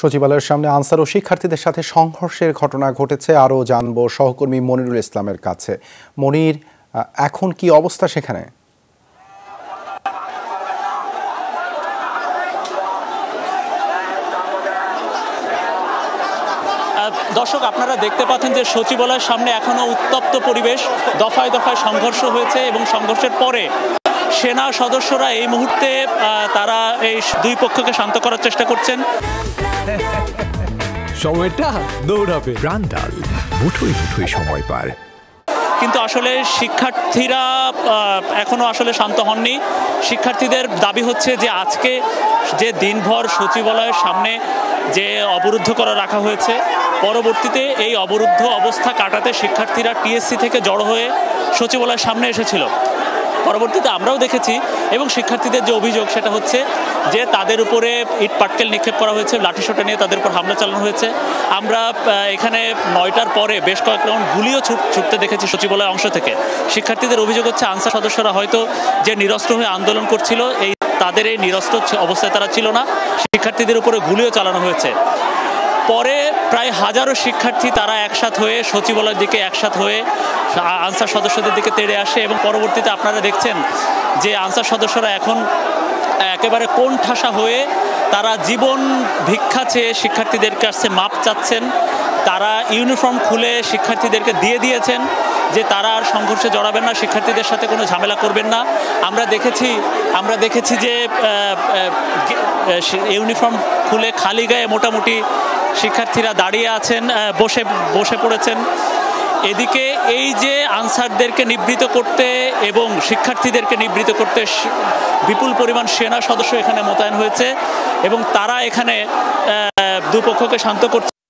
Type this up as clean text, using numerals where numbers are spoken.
সচিবালয়ের সামনে আনসার ও শিক্ষার্থীদের সাথে সংঘর্ষের ঘটনা ঘটেছে। আরও জানবো সহকর্মী মনিরুল ইসলামের কাছে। মনির, এখন কি অবস্থা সেখানে? দর্শক, আপনারা দেখতে পাচ্ছেন যে সচিবালয়ের সামনে এখনো উত্তপ্ত পরিবেশ। দফায় দফায় সংঘর্ষ হয়েছে এবং সংঘর্ষের পরে সেনা সদস্যরা এই মুহূর্তে তারা এই দুই পক্ষকে শান্ত করার চেষ্টা করছেন। সময়টা দৌড়াবে। প্রাণডাল মুঠোয় মুঠোয় সময় পার। কিন্তু আসলে শিক্ষার্থীরা এখনো আসলে শান্ত হননি। শিক্ষার্থীদের দাবি হচ্ছে যে আজকে যে দিনভর সচিবালয়ের সামনে যে অবরুদ্ধ করে রাখা হয়েছে, পরবর্তীতে এই অবরুদ্ধ অবস্থা কাটাতে শিক্ষার্থীরা টিএসসি থেকে জড়ো হয়ে সচিবালয়ের সামনে এসেছিল। পরবর্তীতে আমরাও দেখেছি এবং শিক্ষার্থীদের যে অভিযোগ সেটা হচ্ছে যে তাদের উপরে ইট পাটকেল নিক্ষেপ করা হয়েছে, লাঠিসোঁটা নিয়ে তাদের উপর হামলা চালানো হয়েছে। আমরা এখানে 9টার পরে বেশ কয়েক রাউন্ড গুলিও ছুটতে দেখেছি সচিবালয় অংশ থেকে। শিক্ষার্থীদের অভিযোগ হচ্ছে আনসার সদস্যরা হয়তো যে নিরস্ত্র হয়ে আন্দোলন করছিল, তাদের এই নিরস্ত্র অবস্থায় তারা ছিল না, শিক্ষার্থীদের উপরে গুলিও চালানো হয়েছে। পরে প্রায় হাজারো শিক্ষার্থী তারা একসাথ হয়ে সচিবালয়ের দিকে একসাথ হয়ে আনসার সদস্যদের দিকে তেড়ে আসে এবং পরবর্তীতে আপনারা দেখছেন যে আনসার সদস্যরা এখন একেবারে কোণঠাসা হয়ে তারা জীবন ভিক্ষা চেয়ে শিক্ষার্থীদের কাছে মাপ চাচ্ছেন। তারা ইউনিফর্ম খুলে শিক্ষার্থীদেরকে দিয়ে দিয়েছেন যে তারা আর সংঘর্ষে জড়াবেন না, শিক্ষার্থীদের সাথে কোনো ঝামেলা করবেন না। আমরা দেখেছি যে ইউনিফর্ম খুলে খালি গায়ে মোটামুটি শিক্ষার্থীরা দাঁড়িয়ে আছেন, বসে পড়েছেন। এদিকে এই যে আনসারদেরকে নিবৃত করতে এবং শিক্ষার্থীদেরকে নিবৃত করতে বিপুল পরিমাণ সেনা সদস্য এখানে মোতায়েন হয়েছে এবং তারা এখানে দুপক্ষকে শান্ত করছে।